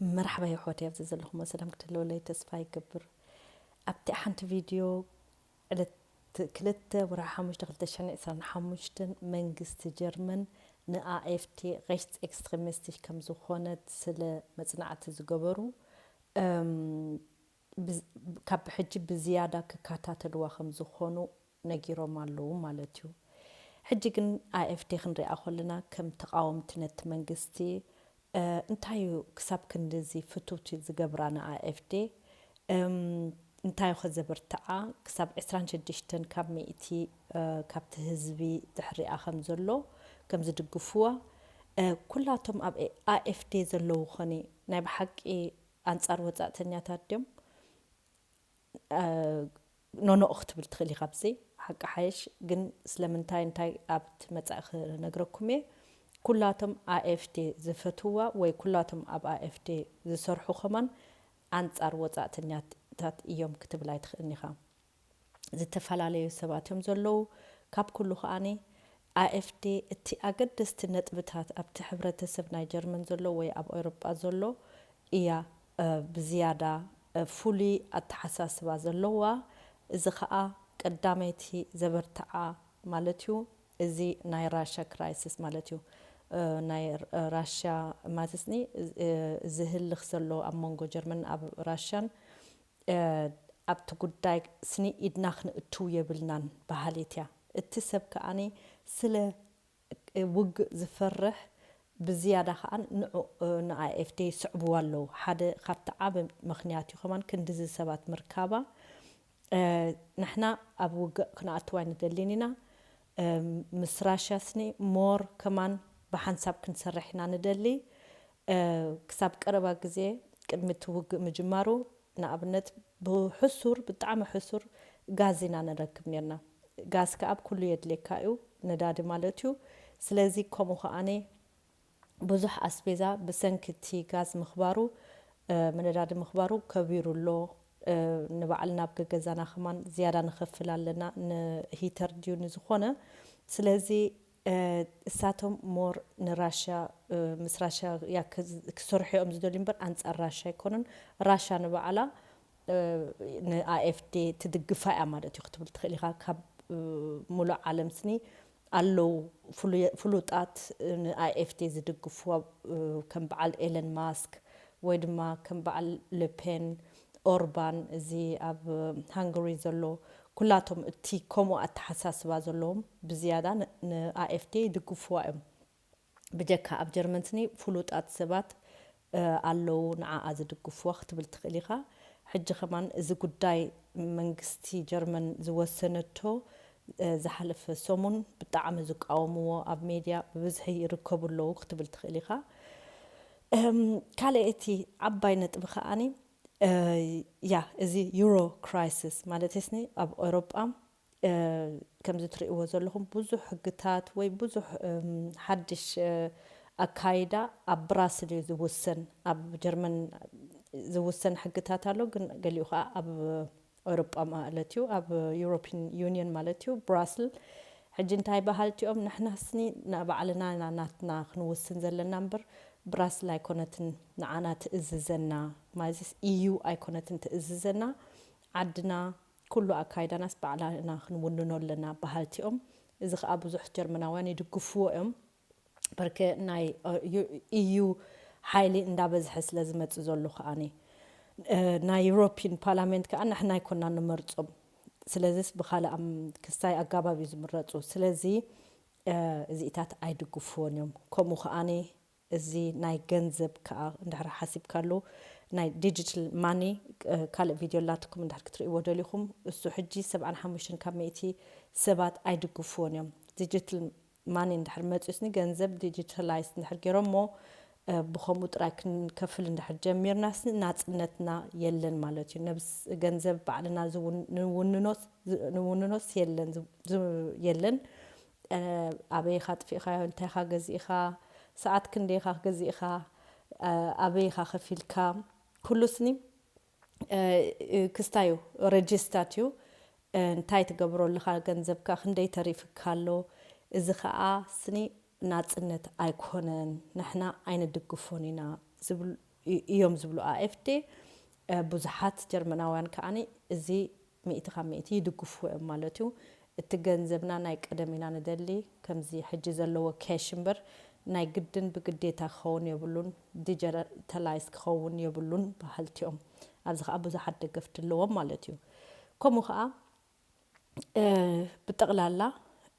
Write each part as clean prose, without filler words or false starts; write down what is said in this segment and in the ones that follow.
مرحبا يا حوتي عزيز اللهم سلام كتلو لي تسفاي قبر أبتي حنت فيديو كلت ورا حمش دخلت الشنع سان حمشتن منجست جرمن نا AFD rechts extremistisch كم زخونت سل مصنعات زقبرو كاب حجي بزيادة ككاتاتلوا خم زخونو نجيرو مالو مالتيو حجي كن AFD خنري أخولنا كم تقاومتنت منجستي انتايو كساب كندزي فتوتي زقبرانا AFD انتايو خزبرتعا كساب عسران شدشتن كاب مئتي كاب تهزبي تحري آخم زلو كم زدقفوا كلاتهم أب AFD زلو خني نايب حق أنصار وزاتنياتات ديم نونو أخت بالتخلي خبزي حق حيش جن سلمنتاي انتاي أبت متأخر نقرأكمي كلاتهم AFD زفتوا وكلاتهم أب AFD زسرحوا خمان أنصار وزاتنياتات يوم كتب لايت خنيخا زتفعل عليه سباتهم زلو كاب كله خاني AFD اتي أقدست نتبتات أب تحبرة سبنا جرمن زلو وي أب أوروبا زلو إيا بزيادة فولي التحساس بازلوا زخاء قداميتي زبرتعا مالتيو زي ناي راشا كرايسيس مالتيو ناي راشا ماتسني زهل خسلو أمونغو جرمن أب راشان أب تقداي سني إدناخن اتو يبلنان بحاليتيا اتسب كأني سلا وق زفرح بزيادة خان نع AFD صعبوا له حدا خبت عاب مخنياتي خمان كندز سبات مركبة نحنا أبو كنا أتوين دليننا مسراشة سني مور كمان بحنساب كنسرحنا ندلي كساب قربا جزء كلمة وق مجمارو نابنت بحسور بطعم حسور غازينا نركب نيرنا غاز كأب كل يدلي كايو نداد مالتيو سلازي كومو خاني بزح أسبيزا بسنكتي غاز مخبارو من نداد مخبارو كبيرو لو نبعلنا بجزانا خمان زيادة نخفل لنا هيتر ديو نزخونه سلازي ساتهم مور نراشا مسراشا يا كسرحي أمزدولين بر أنت الراشا يكونن راشا نبعلا AFD تدقفا أمادة يختبل تخليها كاب مولع عالم سني قالوا فلوتات AFD زدقفوا كم بعل إيلون ماسك ويدما كم بعل لبين أوربان زي أب هنغاري زلو كلاتهم تي كومو أتحساس بازلهم بزيادة AFD دقفوا بجكا أب جرمنتني فلوتات سبات قالوا نعا زدقفوا اختبل تخليها حج خمان إذا قداي منجستي جرمن زوسنتو زحلف سومون بتعم زق أومو أب ميديا بزهي ركبوا له اختبل تخليها كاليتي عباينت بخاني يا إذا يورو كرايسيس مالتسني أب أوروبا كم زتريقوا زلهم بزح حقتات وي بزح حدش أكايدا أب براسلي زوسن أب جرمن زوسن حقتات له قال يخا أب أوروبا مالتيو أب يوروبيان يونيون مالتيو براسل حجين تاي بحالتيو نحن سني نبعلنا ناتنا خنوسن زل نمبر براسل ايكونتن نعانا تأززنا مازيس EU ايكونتن تأززنا عدنا كله أكايدا ناس بعلنا خنوننو لنا بحالتيو إذا أبو زح جرمناواني دقفوهم بركة ناي EU حالي ندابز حس لازم تزولو خاني ناي يوروبيان بارلمنت كأن احنا كنا نمرصم سلازيس بخاله ام كستاي اقابا بيزمرصو سلازي زيتات ايدقفونيوم كومو خاني زي ناي جنزب كا ندحر حاسب كالو ناي ديجيتال ماني كال فيديولاتكم ندحر كتريو ودليكم اسو حجي 75 كميتي سبات ايدقفونيوم ديجيتال ماني ندحر مصيسني جنزب ديجيتالايز ندحر جيرومو بخمو تراكن كفل ندحر جميرنا ناصنتنا يلن مالتي نبس جنزب بعدنا نوننوس يلن أبي خاطفي خا انت خا غزيخا ساعات كندي خا غزيخا أبي خا خفيلكا كل سني كستايو ريجستاتيو انتاي تقبرو لخا جنزبكا خندي تريف كالو إذا خا سني ناصنت أيكونن نحنا عين دقفونينا زبل እዮም ዝብሉ AFD ብዙሓት ጀርመናውያን ከዓኒ እዚ 100% ይድግፍዎ እዮም ማለት እዩ እቲ ገንዘብና ናይ ቀደም ኢና ንደሊ ከምዚ ሕጂ ዘለዎ ካሽ እምበር ናይ ግድን ብግዴታ ክኸውን የብሉን ዲጂታላይዝ ክኸውን የብሉን ባህልቲኦም ኣብዚ ከዓ ብዙሓት ደገፍቲ ኣለዎም ማለት እዩ ከምኡ ከዓ ብጠቕላላ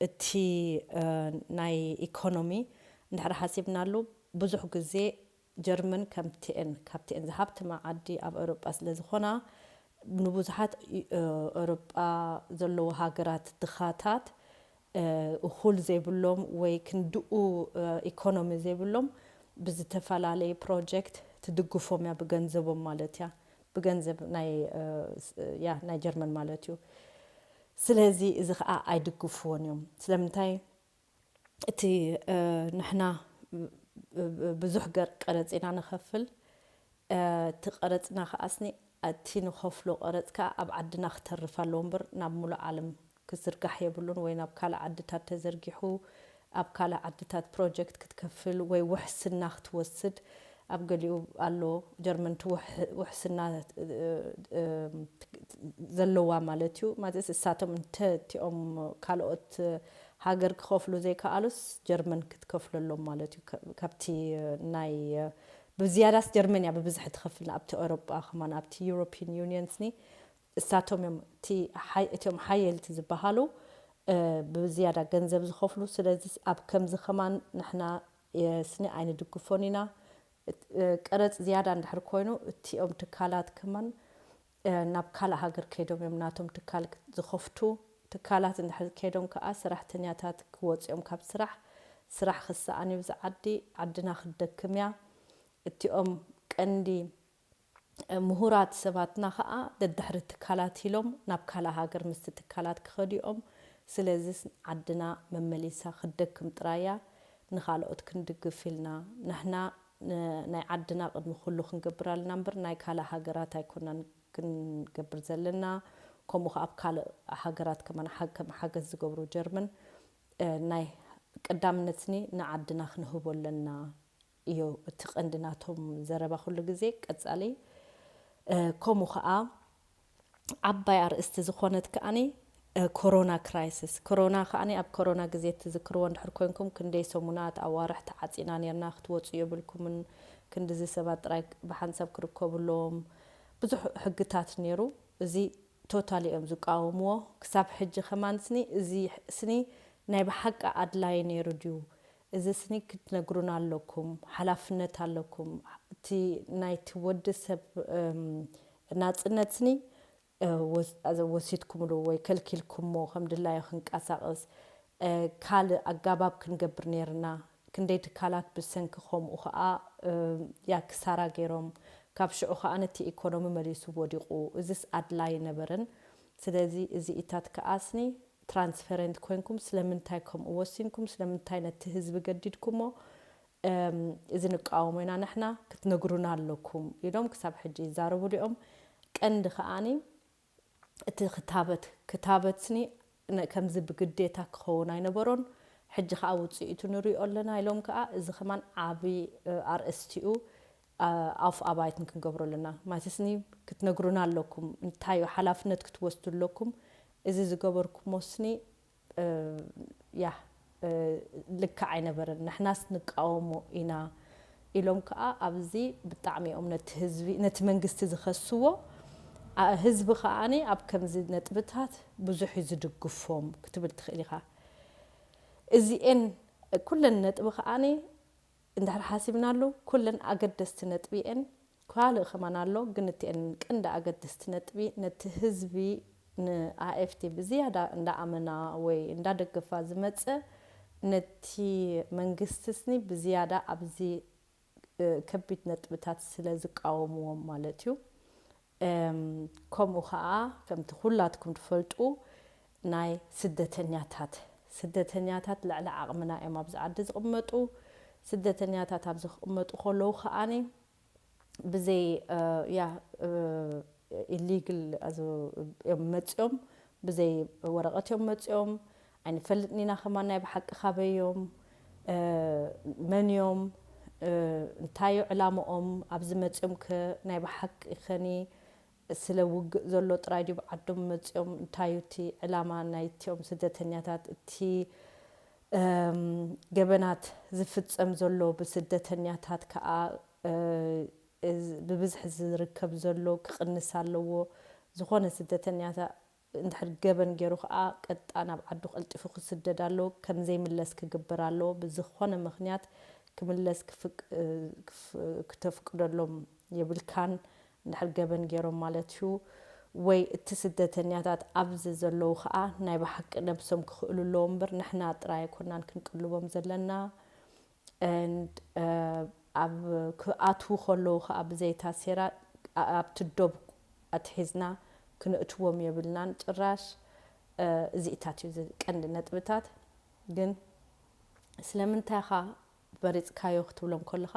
እቲ ናይ ኢኮኖሚ እንድሕር ሓሲብናሉ ብዙሕ ግዜ ጀርመን ካብቲአን ዝሃብቲ መዓዲ ኣብ ኤውሮጳ ስለ ዝኾና ንብዙሓት ኤውሮጳ ዘለዎ ሃገራት ድኻታት እኹል ዘይብሎም ወይ ክንድኡ ኢኮኖሚ ዘይብሎም ብዝተፈላለየ ፕሮጀክት ትድግፎም እያ ብገንዘቦም ማለት እያ ብገንዘብ ናይ ጀርመን ማለት እዩ ስለዚ እዚ ከዓ ኣይድግፍዎን እዮም ስለምንታይ እቲ ንሕና ብዙሕ ቀረፅ ኢና ንኸፍል እቲ ቀረፅና ከዓስኒ እቲ ንኸፍሎ ቀረፅ ከዓ ኣብ ዓድና ክተርፍ ኣለዎ እምበር ናብ ሙሉእ ዓለም ክዝርጋሕ የብሉን ወይ ናብ ካልእ ዓድታት ተዘርጊሑ ኣብ ካልእ ዓድታት ፕሮጀክት ክትከፍል ወይ ውሕስና ክትወስድ ኣብ ገሊኡ ኣሎ ጀርመን ውሕስና ዘለዋ ማለት እዩ ማለት እሳቶም እንተኦም ካልኦት ሃገር ክኸፍሉ ዘይከኣሉስ ጀርመን ክትከፍለሎም ማለት እዩ ካብቲ ናይ ብዝያዳስ ጀርመንያ ብብዝሒ ትኸፍል ኣብቲ ኤውሮጳ ከማን ኣብቲ ዩሮፒያን ዩኒየንስኒ እሳቶም እቶም ሓየልቲ ዝበሃሉ ብዝያዳ ገንዘብ ዝኸፍሉ ስለዚ ኣብ ከምዚ ከማን ንሕና ስኒ ኣይንድግፎን ኢና ቀረፅ ዝያዳ እንድሕር ኮይኑ እቲኦም ትካላት ከማን ናብ ካልእ ሃገር ከይዶም እዮም ናቶም ትካል ዝኸፍቱ ትካላት እንድሕር ከይዶም ከዓ ሰራሕተኛታት ክወፅኦም ካብ ስራሕ ክሰኣን እዩ ዝዓዲ ዓድና ክደክም እያ እቲኦም ቀንዲ ምሁራት ሰባትና ከዓ ደድሕሪ ትካላት ኢሎም ናብ ካልእ ሃገር ምስቲ ትካላት ክኸዲኦም ስለዚ ዓድና መመሊሳ ክደክም ጥራያ ንኻልኦት ክንድግፍ ኢልና ንሕና ናይ ዓድና ቅድሚ ኩሉ ክንገብር ኣለና እምበር ናይ ካልእ ሃገራት ኣይኮናን ክንገብር ዘለና ከምኡ ከዓ ኣብ ካልእ ሃገራት ከም ሓገዝ ዝገብሩ ጀርመን ናይ ቀዳምነትኒ ንዓድና ክንህቦ ኣለና እዩ እቲ ቀንዲ ናቶም ዘረባ ኩሉ ግዜ ቀፃሊ ከምኡ ከዓ ዓባይ ኣርእስቲ ዝኾነት ከዓኒ ኮሮና ክራይሲስ ኮሮና ከዓኒ ኣብ ኮሮና ግዜ ትዝክርዎ እንድሕር ኮይንኩም ክንደይ ሰሙናት ኣዋርሕ ተዓፂና ነርና ክትወፁ የብልኩምን ክንዲዚ ሰባት ጥራይ ብሓንሳብ ክርከብሎም ብዙሕ ሕግታት ነይሩ እዚ ቶታሊ እዮም ዝቃወምዎ ክሳብ ሕጂ ከማንስኒ እዚ ስኒ ናይ ብሓቂ ኣድላይ ነይሩ ድዩ እዚ ስኒ ክትነግሩና ኣለኩም ሓላፍነት ኣለኩም እቲ ናይቲ ወዲ ሰብ ናፅነት ስኒ ወሲድኩምሉ ወይ ከልኪልኩሞ ከም ድላዮ ክንቀሳቀስ ካልእ ኣጋባብ ክንገብር ነርና ክንደይ ትካላት ብሰንኪ ከምኡ ከዓ ያ ክሳራ ገይሮም ካብ ሽዑ ከዓ ነቲ ኢኮኖሚ መሊሱ ወዲቑ እዚስ ኣድላይ ነበረን ስለዚ እዚ ኢታት ከዓስኒ ትራንስፈረንት ኮይንኩም ስለምንታይ ከምኡ ወሲንኩም ስለምንታይ ነቲ ህዝቢ ገዲድኩሞ እዚ ንቃወሞ ኢና ንሕና ክትነግሩና ኣለኩም ኢሎም ክሳብ ሕጂ ይዛረቡ ድኦም ቀንዲ ከዓኒ እቲ ክታበትኒ ከምዚ ብግዴታ ክኸውን ኣይነበሮን ሕጂ ከዓ ውፅኢቱ ንሪኦ ኣለና ኢሎም ከዓ እዚ ከማን ዓብይ ኣርእስቲኡ ኣፍ ኣባይትን ክንገብሮ ኣለና ማለትስኒ ክትነግሩና ኣለኩም እንታይ ሓላፍነት ክትወስዱ ኣለኩም እዚ ዝገበርኩሞ ስኒ ልክዕ ኣይነበረን ንሕናስ ንቃወሞ ኢና ኢሎም ከዓ ኣብዚ ብጣዕሚኦም ነቲ መንግስቲ ዝኸስዎ ህዝቢ ከዓኒ ኣብ ከምዚ ነጥብታት ብዙሕ ዝድግፎም ክትብል ትኽእል ኢኻ እዚአን ኩለን ነጥቢ ከዓኒ እንድሕር ሓሲብናሉ ኩለን ኣገደስቲ ነጥቢ እየን ካልእ ከማን ኣሎ ግን እቲአን ቀንዲ ኣገደስቲ ነጥቢ ነቲ ህዝቢ ንኣኤፍቲ ብዝያዳ እንዳኣመና ወይ እንዳደገፋ ዝመፀ ነቲ መንግስቲ ስኒ ብዝያዳ ኣብዚ ከቢድ ነጥብታት ስለ ዝቃወምዎም ማለት እዩ ከምኡ ከዓ ከምቲ ኩላትኩም ትፈልጡ ናይ ስደተኛታት ልዕሊ ዓቕምና እዮም ኣብዚ ዓዲ ዝቕመጡ ስደተኛታት ኣብ ዝቕመጡ ከለዉ ከዓኒ ብዘይ ኢሊግል እዮም መፅኦም ብዘይ ወረቐት እዮም መፅኦም ኣይንፈልጥኒና ከማን ናይ ብሓቂ ካበዮም መን እዮም እንታይ ዕላምኦም ኣብዚ መፅኦም ናይ ብሓቂ ኸኒ ስለ ውግእ ዘሎ ጥራይ ድዩ ብዓዶም መፅኦም እንታይ እቲ ዕላማ ናይቶም ስደተኛታት እቲ ገበናት ዝፍፀም ዘሎ ብስደተኛታት ከዓ ብብዝሒ ዝርከብ ዘሎ ክቕንስ ኣለዎ ዝኾነ ስደተኛታት እንድሕር ገበን ገይሩ ከዓ ቀጣ ናብ ዓዱ ቀልጢፉ ክስደድ ኣለዎ ከምዘይምለስ ክግበር ኣለዎ ብዝኾነ ምኽንያት ክምለስ ክተፍቅደሎም የብልካን እንድሕር ገበን ገይሮም ማለት እዩ ወይ እቲ ስደተኛታት ኣብዚ ዘለዉ ከዓ ናይ ብሓቂ ነብሶም ክኽእልሎም እምበር ንሕና ጥራይ ኣይኮናን ክንቅልቦም ዘለና ኣብ ክኣትዉ ከለዉ ከዓ ብዘይታሴራ ኣብቲ ዶብ ኣትሒዝና ክንእትዎም የብልናን ጭራሽ እዚኢታት እዩ ቀንዲ ነጥብታት ግን ስለምንታይ ኻ በሪፅካዮ ክትብሎም ከለኻ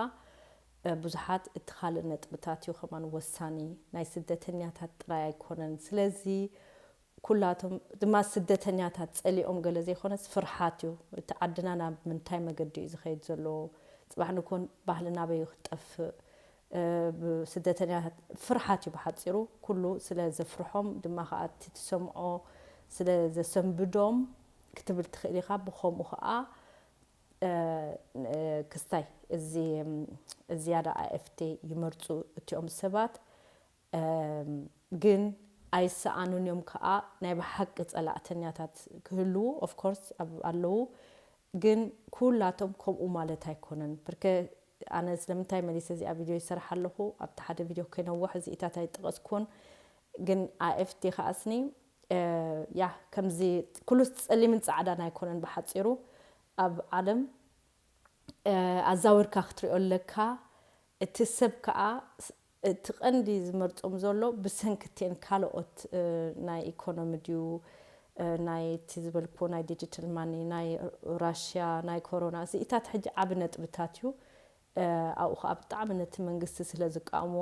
ብዙሓት እቲ ካልእ ነጥብታት እዩ ከማን ወሳኒ ናይ ስደተኛታት ጥራይ ኣይኮነን ስለዚ ኩላቶም ድማ ስደተኛታት ፀሊኦም ገለ ዘይኮነስ ፍርሓት እዩ እቲ ዓድና ናብ ምንታይ መገዲ እዩ ዝኸይድ ዘሎ ፅባሕ ንኮን ባህልና በይ ክጠፍእ ስደተኛታት ፍርሓት እዩ ብሓፂሩ ኩሉ ስለ ዘፍርሖም ድማ ከዓ እቲ ትሰምዖ ስለ ዘሰንብዶም ክትብል ትኽእል ኢኻ ብኸምኡ ከዓ ክስታይ እዚ ዝያዳ ኣኤፍቲ ይመርፁ እቲኦም ሰባት ግን ኣይሰኣኑን እዮም ከዓ ናይ ብሓቂ ፀላእተኛታት ክህልው ኦፍ ኮርስ ኣለዉ ግን ኩላቶም ከምኡ ማለት ኣይኮነን ብርከ ኣነ ስለምንታይ መሊሰ እዚኣ ቪድዮ ይሰርሕ ኣለኹ ኣብቲ ሓደ ቪድዮ ከይነዋሕ እዚኢታት ኣይጠቐስኩን ግን ኣኤፍቲ ከኣስኒ ያ ከምዚ ኩሉ ፀሊምን ፃዕዳን ኣይኮነን ብሓፂሩ ኣብ ዓለም ኣዛዊርካ ክትሪኦ ኣለካ እቲ ሰብ ከዓ እቲ ቀንዲ ዝመርፆም ዘሎ ብሰንክቴን ካልኦት ናይ ኢኮኖሚ ድዩ ናይ እቲ ዝበልክዎ ናይ ዲጂታል ማኒ ናይ ራሽያ ናይ ኮሮና እዚኢታት ሕጂ ዓብ ነጥብታት እዩ ኣብኡ ከዓ ብጣዕሚ ነቲ መንግስቲ ስለ ዝቃወሙ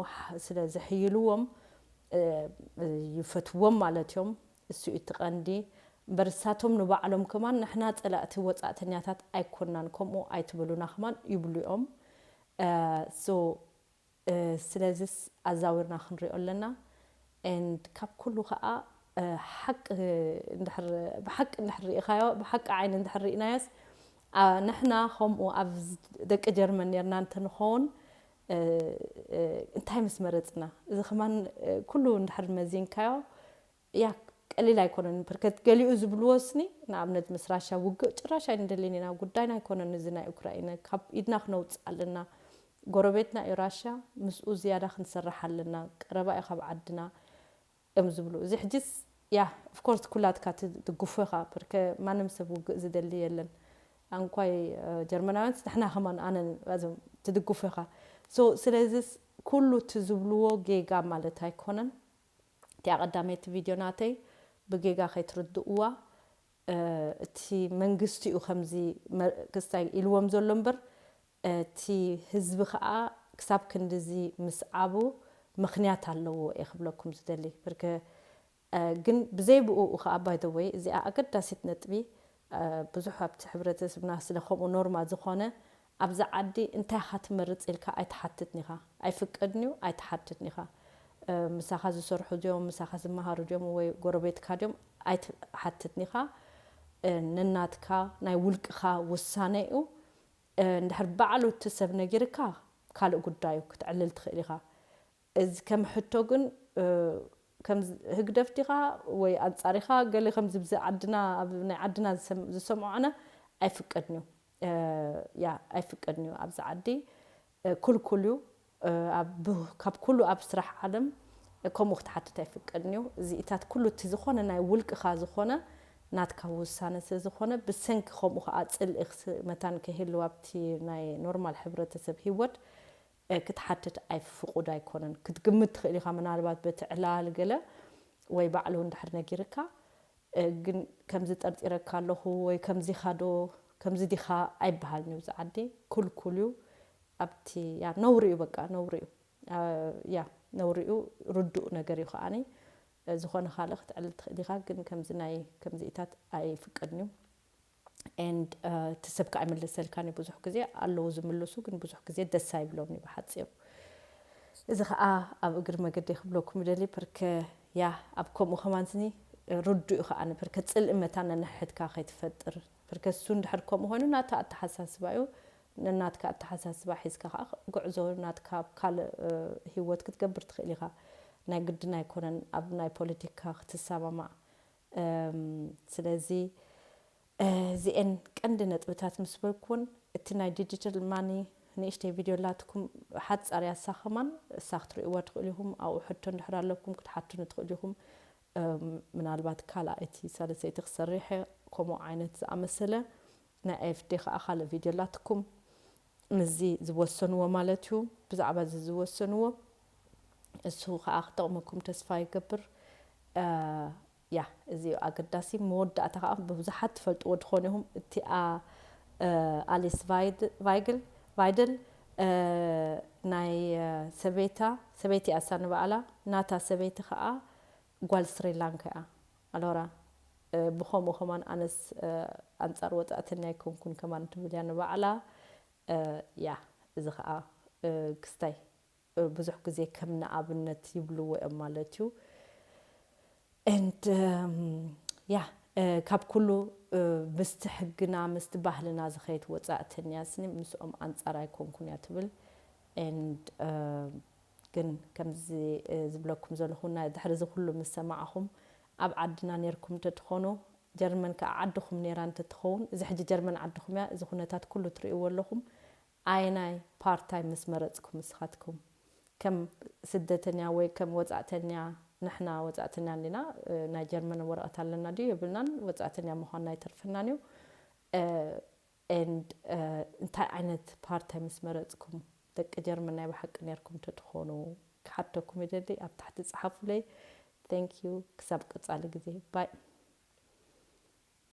ስለ ዘሕይልዎም ይፈትዎም ማለት እዮም እሱ እቲ ቀንዲ በርሳቶም ንባዕሎም ከማን ንሕና ፀላእቲ ወፃእተኛታት ኣይኮናን ከምኡ ኣይትብሉና ከማን ይብሉ እዮም ስለዚ ኣዛዊርና ክንሪኦ ኣለና ካብ ኩሉ ከዓ ሓቂ እንድሕር ብሓቂ እንድሕር ሪኢኻዮ ብሓቂ ዓይኒ እንድሕር ሪኢናዮስ ንሕና ከምኡ ኣብ ደቂ ጀርመን ነርና እንተንኸውን እንታይ ምስ መረፅና እዚ ከማን ኩሉ እንድሕር መዚንካዮ ያ ቀሊል ኣይኮነን ብርከት ገሊኡ ዝብልዎስኒ ንኣብነት ምስ ራሻ ውግእ ጭራሽ ኣይንደልን ኢና ጉዳይና ኣይኮነን እዚ ናይ ኡክራይና ካብ ኢድና ክነውፅእ ኣለና ጎረቤትና እዩ ራሻ ምስኡ ዝያዳ ክንሰርሕ ኣለና ቀረባ እዩ ካብ ዓድና እዮም ዝብሉ እዚ ሕጂስ ያ ኦፍኮርስ ኩላትካ ትግፎ ኢኻ ብርከ ማንም ሰብ ውግእ ዝደሊ የለን እንኳይ ጀርመናውያንስ ንሕና ከማን ኣነ ትድግፎ ኢኻ ስለዚ ኩሉ ትዝብልዎ ጌጋ ማለት ኣይኮነን እቲ ኣቐዳመይቲ ቪድዮ ናተይ ብጌጋ ከይትርድእዋ እቲ መንግስቲ እዩ ከምዚ ክስታይ ኢልዎም ዘሎ እምበር እቲ ህዝቢ ከዓ ክሳብ ክንዲዚ ምስዓቡ ምኽንያት ኣለዎ እየ ክብለኩም ዝደሊ ብርከ ግን ብዘይብኡ ከዓ ባይ ዘ ወይ እዚኣ ኣገዳሲት ነጥቢ ብዙሕ ኣብቲ ሕብረተሰብና ስለ ከምኡ ኖርማ ዝኾነ ኣብዛ ዓዲ እንታይ ኻ ትመርፅ ኢልካ ኣይተሓትትን ኢኻ ኣይፍቀድን እዩ ኣይተሓትትን ኢኻ ምሳኻ ዝሰርሑ ድዮም ምሳኻ ዝመሃሩ ድዮም ወይ ጎረቤትካ ድዮም ኣይተሓትትን ኢኻ ነናትካ ናይ ውልቅኻ ውሳነ እዩ እንድሕር ባዕሉ እቲ ሰብ ነጊርካ ካልእ ጉዳዩ ክትዕልል ትኽእል ኢኻ እዚ ከም ሕቶ ግን ከም ህግደፍ ዲኻ ወይ ኣንጻሪኻ ገለ ከምዚ ብዚ ዓድና ኣብ ናይ ዓድና ዝሰምዖ ኣነ ኣይፍቀድን እዩ ያ ኣይፍቀድን እዩ ኣብዛ ዓዲ ኩልኩል እዩ ካብ ኩሉ ኣብ ስራሕ ዓለም ከምኡ ክትሓትት ኣይፍቀድን እዩ እዚኢታት ኩሉ እቲ ዝኾነ ናይ ውልቅኻ ዝኾነ ናትካ ውሳነ ስለዝኾነ ብሰንኪ ከምኡ ከዓ ፅልኢ መታን ከይህልው ኣብቲ ናይ ኖርማል ሕብረተሰብ ሂወት ክትሓትት ኣይፍቁድ ኣይኮነን ክትግምት ትኽእል ኢኻ ምናልባት በቲ ዕላል ገለ ወይ ባዕሉ እንድሕር ነጊርካ ግን ከምዚ ጠርጢረካ ኣለኹ ወይ ከምዚ ኻዶ ከምዚ ዲኻ ኣይበሃልን እዩ ዝዓዲ ኩልኩል እዩ ኣብቲ ያ ነውሪ እዩ በቃ ነውሪ እዩ ያ ነውሪ እዩ ርዱእ ነገር እዩ ከዓኒ ዝኾነ ካልእ ክትዕልል ትኽእል ኢኻ ግን ከምዚ ኢታት ኣይፍቀድን እዩ and تسبك عمل السلكاني بزح كذي الله زملسو كن بزح كذي دساي بلوني بحصيو إذا أب أقدر ما قد يخبلوكم دلي برك يا أبكم وخمانسني ردوا أنا برك تسأل إمتى نحد كاخي تفتر برك السون دحركم هون نات أتحسس بايو نات كأتحسس بحس كاخ قعزو نات كاب كال هيوت كتقبر تخليها نقدنا يكون أبناء بوليتيكا اختصاصا مع سلازي زين كندنا تبتات مسبركون التناي ديجيتال ماني نيشتي فيديولاتكم حدث أريا ساخمان ساختري واتقولهم أو حتى نحرر لكم كنت حتى نتقولهم من البعض كلا إتي صار سيتخسر ريحة كم عينت أمثلة نعرف دخل أخال فيديولاتكم مزي زوسنوا مالتيو بزعبة زوسنوا السوق أخطأكم تسفاي قبر يا زي أقداسي مود أتقاف بوزحت فلت ودخونهم تي أليس فايدل ناي سبيتي أسان بقلا ناتا سبيتي خاء قوال سريلانكا ألورا بخوم وخمان أنس أنصار وطأتني يكون كن كمان تبليان بقلا يا إذا خاء كستاي بزح كزي كمنا أبنت يبلو وإمالتيو and yeah كاب كله مستحقنا مستباهلنا زخيت وصاعتني ياسني مسؤم أنصار يكون كن يتبل and كن كم زي زبلكم زلخونا دحرز كله مسمعهم أبعدنا نيركم تدخونوا جرمن كعدكم نيران تدخون إذا حد جرمن عدكم يا إذا خناتات كله تريوا لهم أيناي part time مسمرتكم مسخاتكم كم سدتني أو كم وصاعتني نحنا وصعتنا لنا ناجر من ورقة لنا دي يبلنا وصعتنا مهنا يترفنانيو and انت عينت part time مسمرتكم دك جرمنا بحق نيركم تدخونوا حتى كوميدي أب تحت تصحفوا لي thank you كسبك تصالي جزي باي